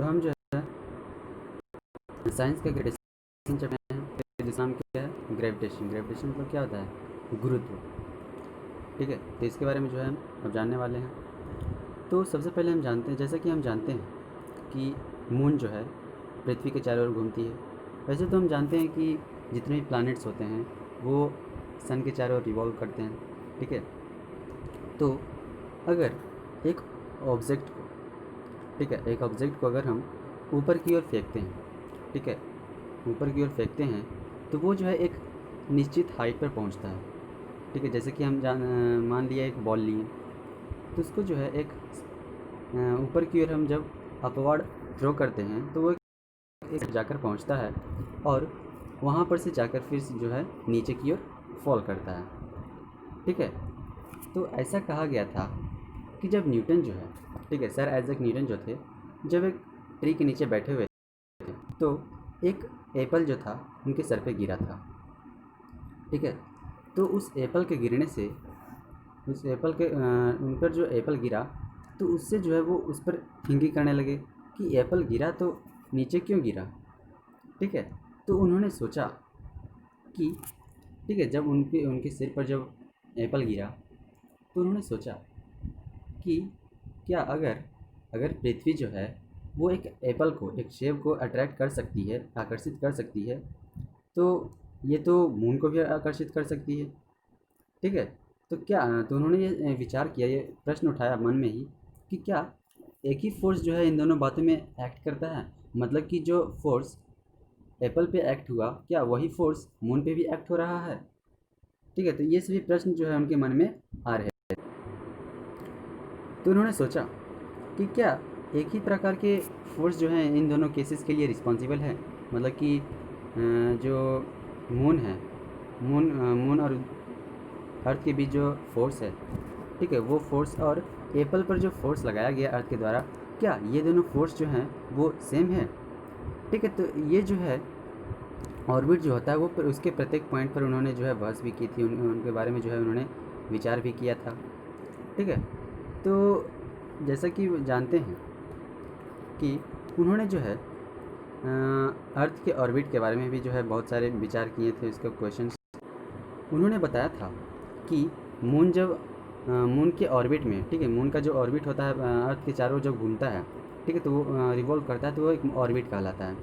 तो हम जो है साइंस का ग्रेविटेशन चल रहे हैं, तो जिसका नाम क्या है ग्रेविटेशन। ग्रेविटेशन मतलब क्या होता है, गुरुत्व। ठीक है, तो इसके बारे में जो है हम अब जानने वाले हैं। तो सबसे पहले हम जानते हैं, जैसा कि हम जानते हैं कि मून जो है पृथ्वी के चारों ओर घूमती है। वैसे तो हम जानते हैं कि जितने भी प्लैनेट्स होते हैं वो सन के चारों ओर रिवॉल्व करते हैं। ठीक है, तो अगर एक ऑब्जेक्ट को, ठीक है, एक ऑब्जेक्ट को अगर हम ऊपर की ओर फेंकते हैं, ठीक है, ऊपर की ओर फेंकते हैं तो वो जो है एक निश्चित हाइट पर पहुंचता है। ठीक है, जैसे कि हम मान लिया एक बॉल लिए, तो उसको जो है एक ऊपर की ओर हम जब अपवर्ड थ्रो करते हैं तो वो एक जाकर पहुंचता है और वहाँ पर से जाकर फिर जो है नीचे की ओर फॉल करता है। ठीक है, तो ऐसा कहा गया था कि जब न्यूटन जो है, ठीक है, सर आइजैक न्यूटन जो थे, जब एक ट्री के नीचे बैठे हुए थे तो एक एप्पल जो था उनके सर पे गिरा था। ठीक है, तो उस एप्पल के गिरने से, उस एप्पल के उन पर जो एप्पल गिरा तो उससे जो है वो उस पर थिंकिंग करने लगे कि एप्पल गिरा तो नीचे क्यों गिरा। ठीक है, तो उन्होंने सोचा कि, ठीक है, जब उनके उनके सिर पर जब एप्पल गिरा तो उन्होंने सोचा कि क्या अगर अगर पृथ्वी जो है वो एक एप्पल को, एक सेब को अट्रैक्ट कर सकती है, आकर्षित कर सकती है, तो ये तो मून को भी आकर्षित कर सकती है। ठीक है, तो उन्होंने ये विचार किया, ये प्रश्न उठाया मन में ही कि क्या एक ही फोर्स जो है इन दोनों बातों में एक्ट करता है। मतलब कि जो फोर्स एप्पल पे एक्ट हुआ, क्या वही फोर्स मून पे भी एक्ट हो रहा है। ठीक है, तो ये सभी प्रश्न जो है उनके मन में आ रहे हैं। तो उन्होंने सोचा कि क्या एक ही प्रकार के फोर्स जो हैं इन दोनों केसेस के लिए रिस्पॉन्सिबल है। मतलब कि जो मून है, मून और अर्थ के बीच जो फोर्स है, ठीक है, वो फोर्स और एप्पल पर जो फोर्स लगाया गया अर्थ के द्वारा, क्या ये दोनों फोर्स जो हैं वो सेम है। ठीक है, तो ये जो है ऑर्बिट जो होता है वो उसके प्रत्येक पॉइंट पर उन्होंने जो है बहस भी की थी, उनके बारे में जो है उन्होंने विचार भी किया था। ठीक है, तो जैसा कि जानते हैं कि उन्होंने जो है अर्थ के ऑर्बिट के बारे में भी जो है बहुत सारे विचार किए थे, उसके क्वेश्चंस उन्होंने बताया था कि मून जब मून के ऑर्बिट में, ठीक है, मून का जो ऑर्बिट होता है अर्थ के चारों जब घूमता है, ठीक है, तो वो रिवॉल्व करता है तो वो एक ऑर्बिट कहलाता है।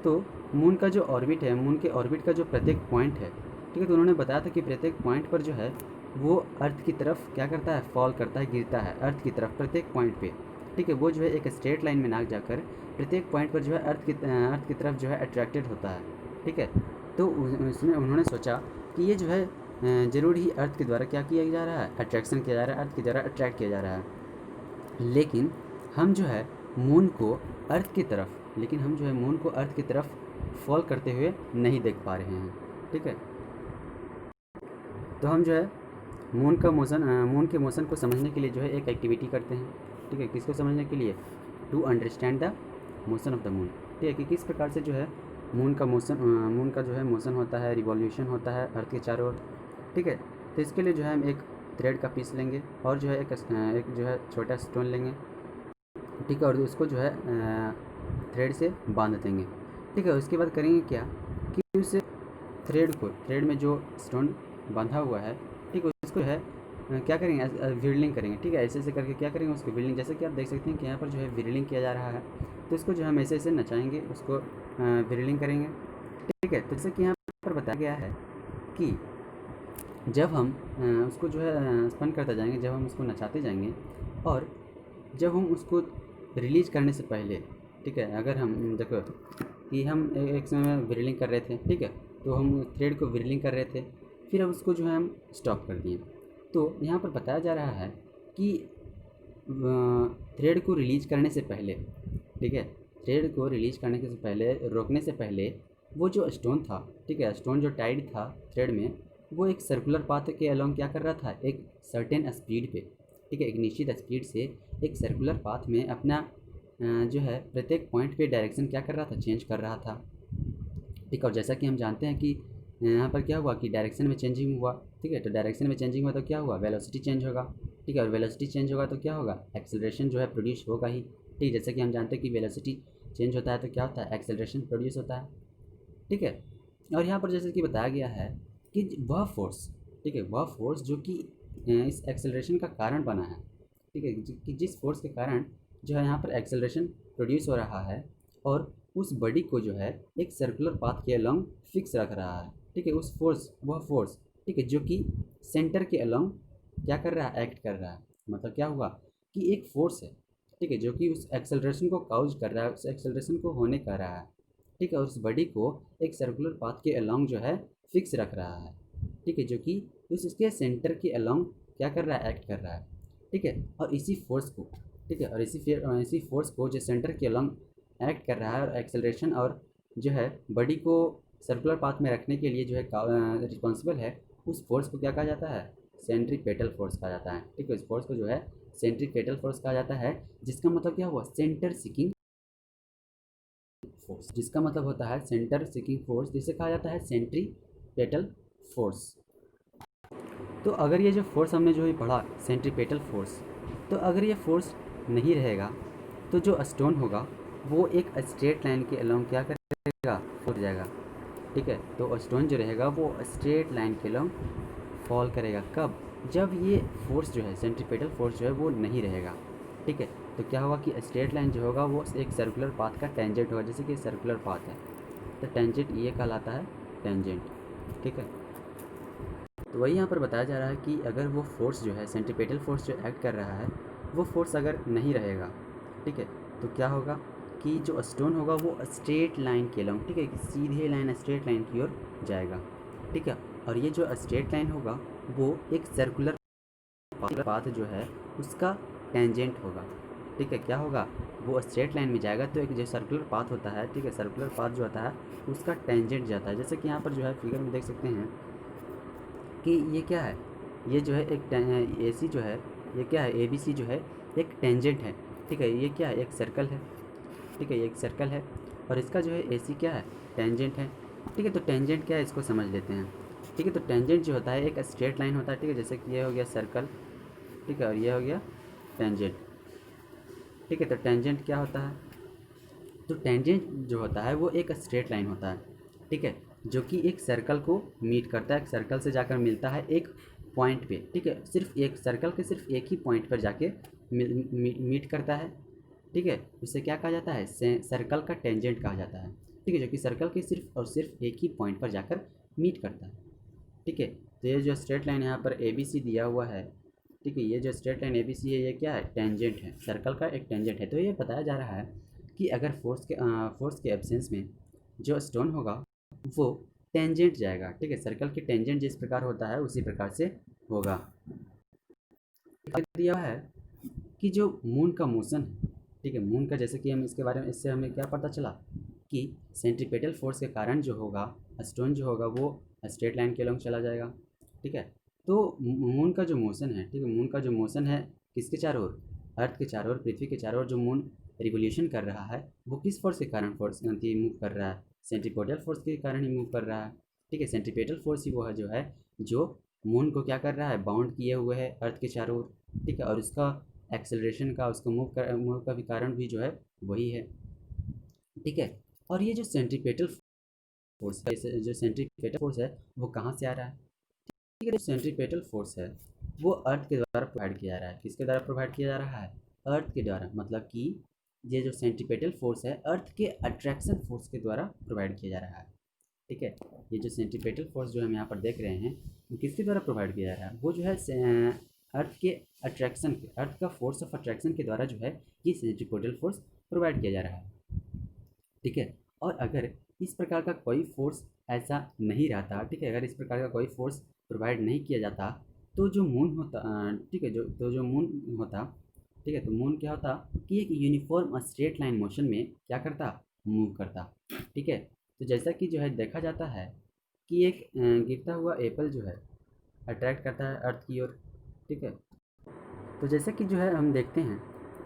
तो मून का जो ऑर्बिट है, मून के ऑर्बिट का जो प्रत्येक पॉइंट है, ठीक है, तो उन्होंने बताया था कि प्रत्येक पॉइंट पर जो है वो अर्थ की तरफ क्या करता है, फॉल करता है, गिरता है अर्थ की तरफ प्रत्येक पॉइंट पे। ठीक है, वो जो है एक स्ट्रेट लाइन में ना जाकर प्रत्येक पॉइंट पर जो है अर्थ की तरफ जो है अट्रैक्टेड होता है। ठीक है, तो उसमें उन्होंने सोचा कि ये जो है ज़रूर ही अर्थ के द्वारा क्या किया जा रहा है, अट्रैक्शन किया जा रहा है, अर्थ के द्वारा अट्रैक्ट किया जा रहा है। लेकिन हम जो है मून को अर्थ की तरफ, लेकिन हम जो है मून को अर्थ की तरफ फॉल करते हुए नहीं देख पा रहे हैं। ठीक है, तो हम जो है मून के मोशन को समझने के लिए जो है एक एक्टिविटी करते हैं। ठीक है, किसको समझने के लिए, to understand the motion of the moon. ठीक है, कि किस प्रकार से जो है मून का जो है मोशन होता है, रिवॉल्यूशन होता है अर्थ के चारों ओर। ठीक है, तो इसके लिए जो है हम एक थ्रेड का पीस लेंगे और जो है एक जो है छोटा स्टोन लेंगे। ठीक है, और उसको जो है थ्रेड से बांध देंगे। ठीक है, उसके बाद करेंगे क्या कि उस थ्रेड में जो स्टोन बंधा हुआ है, ठीक है, उसको है क्या करेंगे, व्हील्डिंग करेंगे। ठीक है, ऐसे ऐसे करके क्या करेंगे, उसको व्हील्डिंग, जैसे कि आप देख सकते हैं कि यहाँ पर जो है व्हील्डिंग किया जा रहा है, तो इसको जो है हम ऐसे ऐसे नचाएंगे, उसको व्हील्डिंग करेंगे। ठीक है, तो जैसे कि यहाँ पर बताया गया है कि जब हम उसको जो है स्पन करते जाएंगे, जब हम उसको नचाते जाएंगे और जब हम उसको रिलीज करने से पहले, ठीक है, अगर हम देखो कि हम एक समय व्हीलिंग कर रहे थे, ठीक है, तो हम थ्रेड को व्हीलिंग कर रहे थे, फिर अब उसको जो है हम स्टॉप कर दिए। तो यहाँ पर बताया जा रहा है कि थ्रेड को रिलीज करने से पहले, ठीक है, थ्रेड को रिलीज करने से पहले, रोकने से पहले, वो जो स्टोन था, ठीक है, स्टोन जो टाइड था थ्रेड में, वो एक सर्कुलर पाथ के अलोंग क्या कर रहा था, एक सर्टेन स्पीड पे, ठीक है, एक निश्चित स्पीड से एक सर्कुलर पाथ में अपना जो है प्रत्येक पॉइंट पे डायरेक्शन क्या कर रहा था, चेंज कर रहा था। ठीक, और जैसा कि हम जानते हैं कि यहाँ पर क्या हुआ कि डायरेक्शन में चेंजिंग हुआ। ठीक है, तो डायरेक्शन में चेंजिंग हुआ तो क्या हुआ, वेलोसिटी चेंज होगा। ठीक है, और वेलोसिटी चेंज होगा तो क्या होगा, एक्सेलरेशन जो है प्रोड्यूस होगा ही। ठीक, जैसे कि हम जानते हैं कि वेलोसिटी चेंज होता है तो क्या होता है, एक्सेलरेशन प्रोड्यूस होता है। ठीक है, और यहाँ पर जैसे कि बताया गया है कि वह फोर्स, ठीक है, वह फोर्स जो कि इस एक्सेलरेशन का कारण बना है, ठीक है, कि जिस फोर्स के कारण जो है यहाँ पर एक्सेलरेशन प्रोड्यूस हो रहा है और उस बॉडी को जो है एक सर्कुलर पाथ के अलोंग फिक्स रख रहा है। ठीक है, उस फोर्स, वह फोर्स, ठीक है, जो कि सेंटर के अलोंग क्या कर रहा है, एक्ट कर रहा है। मतलब क्या हुआ कि एक फोर्स है, ठीक है, जो कि उस एक्सेलरेशन को काउज कर रहा है, उस एक्सेलरेशन को होने कर रहा है। ठीक है, उस बॉडी को एक सर्कुलर पाथ के अलोंग जो है फिक्स रख रहा है। ठीक है, जो कि उसके सेंटर के अलोंग क्या कर रहा है, एक्ट कर रहा है। ठीक है, और इसी फोर्स को, ठीक है, और इसी फोर्स को जो सेंटर के अलोंग एक्ट कर रहा है और एक्सेलरेशन और जो है बॉडी को सर्कुलर पाथ में रखने के लिए जो है रिस्पॉन्सिबल है, उस फोर्स को क्या कहा जाता है, सेंट्रीपेटल फोर्स कहा जाता है। ठीक है, इस फोर्स को जो है सेंट्रीपेटल फोर्स कहा जाता है, जिसका मतलब क्या हुआ, सेंटर सीकिंग फोर्स, जिसका मतलब होता है सेंटर सीकिंग फोर्स, जिसे कहा जाता है सेंट्रीपेटल फोर्स। तो अगर ये जो फोर्स हमने जो ये पढ़ा सेंट्रीपेटल फोर्स, तो अगर ये फोर्स नहीं रहेगा तो जो स्टोन होगा वो एक स्ट्रेट लाइन के अलोंग क्या करेगा, फॉल जाएगा। ठीक है, तो स्टोन जो रहेगा वो स्ट्रेट लाइन के अलोंग फॉल करेगा। कब, जब ये फोर्स जो है सेंट्रीपेटल फोर्स जो है वो नहीं रहेगा। ठीक है, तो क्या होगा कि स्ट्रेट लाइन जो होगा वो एक सर्कुलर पाथ का टेंजेंट होगा, जैसे कि सर्कुलर पाथ है तो टेंजेंट ये कहलाता है टेंजेंट। ठीक है, तो वही यहाँ पर बताया जा रहा है कि अगर वो फोर्स जो है सेंट्रीपेटल फोर्स जो एक्ट कर रहा है, वो फोर्स अगर नहीं रहेगा, ठीक है, तो क्या होगा कि जो स्टोन होगा वो स्ट्रेट लाइन के लॉन्ग, ठीक है, सीधे लाइन स्ट्रेट लाइन की ओर जाएगा। ठीक है, और ये जो स्ट्रेट लाइन होगा वो एक सर्कुलर पाथ जो है उसका टेंजेंट होगा। ठीक है, क्या होगा, वो स्ट्रेट लाइन में जाएगा तो एक जो सर्कुलर पाथ होता है, ठीक है, सर्कुलर पाथ जो होता है उसका टेंजेंट जाता है। जैसे कि यहाँ पर जो है फिगर में देख सकते हैं कि ये क्या है, ये जो है एक ए सी जो है, ये क्या है, ए बी सी जो है एक टेंजेंट है। ठीक है, ये क्या है, एक सर्कल है। ठीक है, ये एक सर्कल है और इसका जो है ए सी क्या है, टेंजेंट है। ठीक है, तो टेंजेंट क्या है इसको समझ लेते हैं। ठीक है, तो टेंजेंट जो होता है एक स्ट्रेट लाइन होता है। ठीक है, जैसे कि ये हो गया सर्कल, ठीक है, और ये हो गया टेंजेंट। ठीक है, तो टेंजेंट क्या होता है, तो टेंजेंट जो होता है वो एक स्ट्रेट लाइन होता है। ठीक है, जो कि एक सर्कल को मीट करता है, एक सर्कल से जाकर मिलता है एक पॉइंट पे। ठीक है, सिर्फ एक सर्कल के सिर्फ एक ही पॉइंट पर जाके मीट करता है। ठीक है, उसे क्या कहा जाता है, सर्कल का टेंजेंट कहा जाता है। ठीक है, जो कि सर्कल के सिर्फ और सिर्फ एक ही पॉइंट पर जाकर मीट करता है। ठीक है, तो ये जो स्ट्रेट लाइन यहाँ पर ए बी सी दिया हुआ है, ठीक है, ये जो straight line A B C है ये क्या है, टेंजेंट है, सर्कल का एक टेंजेंट है। तो ये बताया जा रहा है कि अगर फोर्स के एब्सेंस में जो स्टोन होगा वो टेंजेंट जाएगा। ठीक है, सर्कल के टेंजेंट जिस प्रकार होता है उसी प्रकार से होगा। दिया है कि जो मून का मोशन है, ठीक है, मून का, जैसे कि हम इसके बारे में, इससे हमें क्या पता चला कि सेंट्रीपेटल फोर्स के कारण जो होगा स्टोन जो होगा वो स्ट्रेट लाइन के लॉन्ग चला जाएगा। ठीक है, तो मून का जो मोशन है, ठीक है, मून का जो मोशन है किसके चारों ओर, अर्थ के चारों ओर, पृथ्वी के चारों ओर जो मून रिवोल्यूशन कर रहा है वो किस फोर्स के कारण फोर्स मूव कर रहा है, सेंट्रीपेटल फोर्स के कारण ही मूव कर रहा है। ठीक है, सेंट्रीपेटल फोर्स ही वो है जो है जो मून को क्या कर रहा है, बाउंड किए हुए है अर्थ के चारों ओर। ठीक है, और उसका एक्सेलरेशन का, उसको मूव का भी कारण भी जो है वही है। ठीक है, और ये जो सेंट्रीपेटल फोर्स है, जो सेंट्रीपेटल फोर्स है वो कहाँ से आ रहा है, ठीक है, जो सेंट्रीपेटल फोर्स है वो अर्थ के द्वारा प्रोवाइड किया जा रहा है। किसके द्वारा प्रोवाइड किया जा रहा है, अर्थ के द्वारा। मतलब कि ये जो सेंट्रीपेटल फोर्स है अर्थ के अट्रैक्शन फोर्स के द्वारा प्रोवाइड किया जा रहा है। ठीक है, ये जो सेंट्रीपेटल फोर्स जो हम यहाँ पर देख रहे हैं वो किसके द्वारा प्रोवाइड किया जा रहा है, वो जो है अर्थ के अट्रैक्शन के, अर्थ का फोर्स ऑफ अट्रैक्शन के द्वारा जो है ये सेंट्रीपेटल फोर्स प्रोवाइड किया जा रहा है। ठीक है, और अगर इस प्रकार का कोई फोर्स ऐसा नहीं रहता, ठीक है, अगर इस प्रकार का कोई फोर्स प्रोवाइड नहीं किया जाता तो जो मून होता, ठीक है, जो मून होता, ठीक है, तो मून क्या होता कि एक यूनिफॉर्म स्ट्रेट लाइन मोशन में क्या करता, मूव करता। ठीक है, तो जैसा कि जो है देखा जाता है कि एक गिरता हुआ एप्पल जो है अट्रैक्ट करता है अर्थ की ओर। ठीक है, तो जैसे कि जो है हम देखते हैं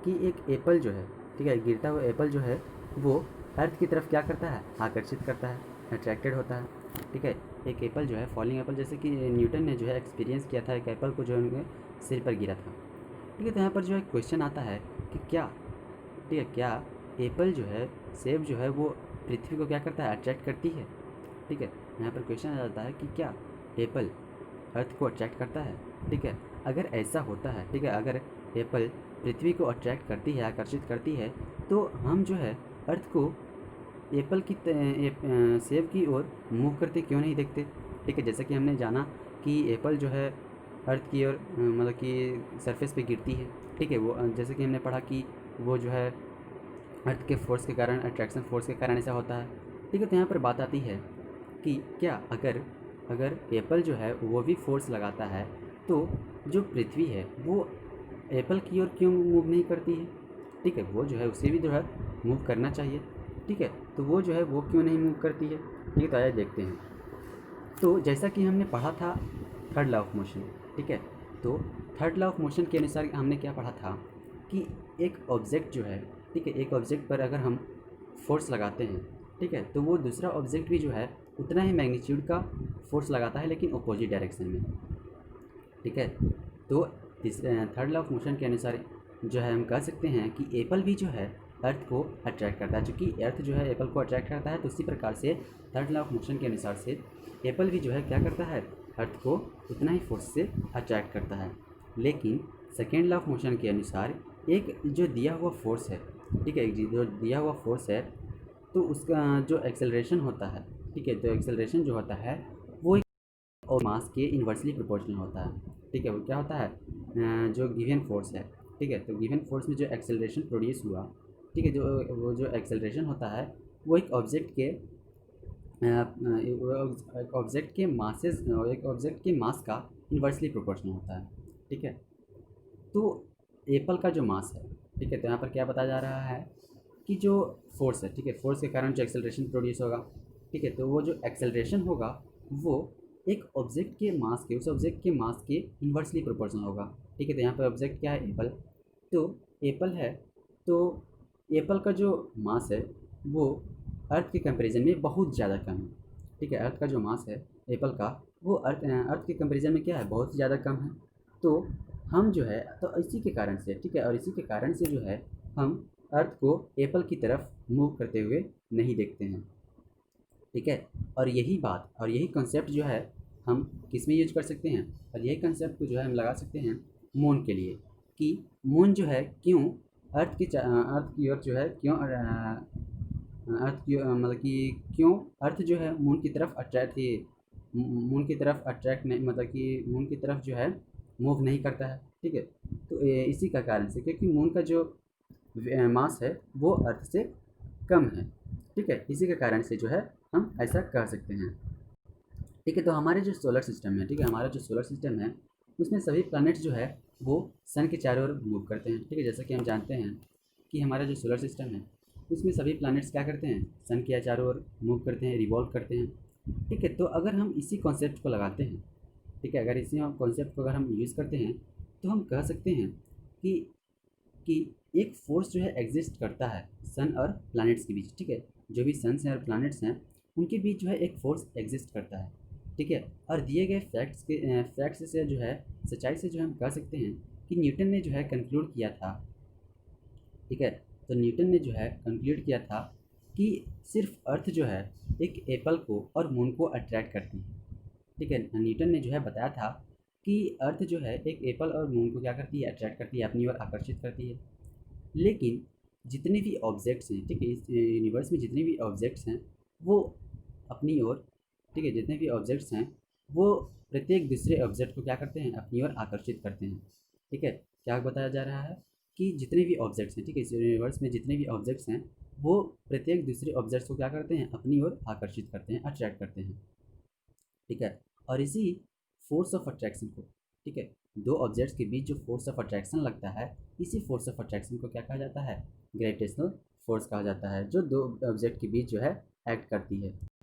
कि एक एप्पल जो है, ठीक है, गिरता हुआ एप्पल जो है वो अर्थ की तरफ क्या करता है, आकर्षित करता है, अट्रैक्टेड होता है। ठीक है, एक एप्पल जो है, फॉलिंग एप्पल, जैसे कि न्यूटन ने जो है एक्सपीरियंस किया था एक एप्पल को जो है उनके सिर पर गिरा था। ठीक है, तो यहाँ पर जो है क्वेश्चन आता है कि क्या, ठीक है, क्या एप्पल जो है, सेब जो है वो पृथ्वी को क्या करता है, अट्रैक्ट करती है। ठीक है, यहाँ पर क्वेश्चन आ जाता है कि क्या एप्पल अर्थ को अट्रैक्ट करता है। ठीक है, अगर ऐसा होता है, ठीक है, अगर एप्पल पृथ्वी को अट्रैक्ट करती है, आकर्षित करती है, तो हम जो है अर्थ को एप्पल की सेब की ओर मूव करते क्यों नहीं देखते। ठीक है, जैसा कि हमने जाना कि एप्पल जो है अर्थ की ओर मतलब कि सरफेस पे गिरती है। ठीक है, वो जैसे कि हमने पढ़ा कि वो जो है अर्थ के फोर्स के कारण, अट्रैक्शन फोर्स के कारण ऐसा होता है। ठीक है, तो यहाँ पर बात आती है कि क्या अगर अगर एप्पल जो है वो भी फोर्स लगाता है, तो जो पृथ्वी है वो एप्पल की ओर क्यों मूव नहीं करती है। ठीक है, वो जो है उसे भी जो है मूव करना चाहिए। ठीक है, तो वो जो है वो क्यों नहीं मूव करती है। ठीक है, तो आइए देखते हैं। तो जैसा कि हमने पढ़ा था थर्ड लॉ ऑफ मोशन। ठीक है, तो थर्ड लॉ ऑफ मोशन के अनुसार हमने क्या पढ़ा था कि एक ऑब्जेक्ट जो है, ठीक है, एक ऑब्जेक्ट पर अगर हम फोर्स लगाते हैं, ठीक है, तो वो दूसरा ऑब्जेक्ट भी जो है उतना ही मैग्नीट्यूड का फोर्स लगाता है, लेकिन अपोजिट डायरेक्शन में। ठीक है, तो थर्ड लॉ ऑफ मोशन के अनुसार जो है हम कह सकते हैं कि एप्पल भी जो है अर्थ को अट्रैक्ट करता है। चूँकि अर्थ जो है एप्पल को अट्रैक्ट करता है, तो उसी प्रकार से थर्ड लॉ ऑफ मोशन के अनुसार से एप्पल भी जो है क्या करता है, अर्थ को उतना ही फोर्स से अट्रैक्ट करता है। लेकिन सेकेंड लॉ ऑफ मोशन के अनुसार एक जो दिया हुआ फोर्स है, ठीक है, जो दिया हुआ फोर्स है, तो उसका जो एक्सेलरेशन होता है, ठीक है, तो एक्सेलरेशन जो होता है वो और मास के इन्वर्सली प्रोपोर्शनल होता है। ठीक है, वो क्या होता है, जो गिवन फोर्स है, ठीक है, तो गिवन फोर्स में जो एक्सेलरेशन प्रोड्यूस हुआ, ठीक है, जो वो जो एक्सेलरेशन होता है वो एक ऑब्जेक्ट के मासेस, एक ऑब्जेक्ट के मास का इन्वर्सली प्रोपोर्शनल होता है। ठीक है, तो एप्पल का जो मास है, ठीक है, तो यहाँ पर क्या बताया जा रहा है कि जो फोर्स है, ठीक है, फोर्स के कारण जो एक्सेलरेशन प्रोड्यूस होगा, ठीक है, तो वो जो एक्सेलरेशन होगा वो एक ऑब्जेक्ट के मास के, उस ऑब्जेक्ट के मास के इन्वर्सली प्रोपोर्शनल होगा। ठीक है, तो यहाँ पर ऑब्जेक्ट क्या है, एप्पल। तो एप्पल है, तो एप्पल का जो मास है वो अर्थ के कंपैरिजन में बहुत ज़्यादा कम है। ठीक है, अर्थ का जो मास है एप्पल का, वो अर्थ के कंपैरिजन में क्या है, बहुत ही ज़्यादा कम है। तो हम जो है, तो इसी के कारण से, ठीक है, और इसी के कारण से जो है हम अर्थ को एप्पल की तरफ मूव करते हुए नहीं देखते हैं। ठीक है, और यही बात और यही कंसेप्ट जो है हम किस में यूज कर सकते हैं, और यही कंसेप्ट को जो है हम लगा सकते हैं मून के लिए, कि मून जो है क्यों अर्थ की ओर जो है क्यों अर्थ की मतलब कि क्यों अर्थ जो है मून की तरफ अट्रैक्ट थी, मून की तरफ अट्रैक्ट नहीं, मतलब कि मून की तरफ जो है मूव नहीं करता है। ठीक है, तो इसी का कारण से, क्योंकि मून का जो मास है वो अर्थ से कम है। ठीक है, इसी के कारण से जो है हम ऐसा कह सकते हैं। ठीक है, तो हमारे जो सोलर सिस्टम है, ठीक है, हमारा जो सोलर सिस्टम है उसमें सभी प्लैनेट्स जो है वो सन के चारों ओर मूव करते हैं। ठीक है, जैसा कि हम जानते हैं कि हमारा जो सोलर सिस्टम है उसमें सभी प्लैनेट्स क्या करते हैं, सन के चारों ओर मूव करते हैं, रिवॉल्व करते हैं। ठीक है, तो अगर हम इसी कॉन्सेप्ट को लगाते हैं, ठीक है, अगर इसी कॉन्सेप्ट को अगर हम यूज़ करते हैं, तो हम कह सकते हैं कि कि एक फोर्स जो है एग्जिस्ट करता है सन और प्लैनेट्स के बीच। ठीक है, जो भी सन्स हैं और प्लैनेट्स हैं उनके बीच जो है एक फोर्स एग्जिस्ट करता है। ठीक है, और दिए गए फैक्ट्स से जो है, सच्चाई से जो हम कह सकते हैं कि न्यूटन ने जो है कंक्लूड किया था। ठीक है, तो न्यूटन ने जो है कंक्लूड किया था कि सिर्फ अर्थ जो है एक एप्पल को और मून को अट्रैक्ट करती है। ठीक है, न्यूटन ने जो है बताया था कि अर्थ जो है एक एप्पल और मून को क्या करती है, अट्रैक्ट करती है, अपनी ओर आकर्षित करती है। लेकिन जितने भी ऑब्जेक्ट्स हैं, ठीक है, इस यूनिवर्स में जितने भी ऑब्जेक्ट्स हैं वो अपनी ओर, ठीक है, जितने भी ऑब्जेक्ट्स हैं वो प्रत्येक दूसरे ऑब्जेक्ट को क्या करते हैं, अपनी ओर आकर्षित करते हैं। ठीक है, क्या बताया जा रहा है कि जितने भी ऑब्जेक्ट्स हैं, ठीक है, इस यूनिवर्स में जितने भी ऑब्जेक्ट्स हैं वो प्रत्येक दूसरे ऑब्जेक्ट्स को क्या करते हैं, अपनी ओर आकर्षित करते हैं, अट्रैक्ट करते हैं। ठीक है, और इसी फोर्स ऑफ अट्रैक्शन को, ठीक है, दो ऑब्जेक्ट्स के बीच जो फोर्स ऑफ अट्रैक्शन लगता है, इसी फोर्स ऑफ अट्रैक्शन को क्या कहा जाता है, ग्रेविटेशनल फोर्स कहा जाता है, जो दो ऑब्जेक्ट के बीच जो है एक्ट करती है।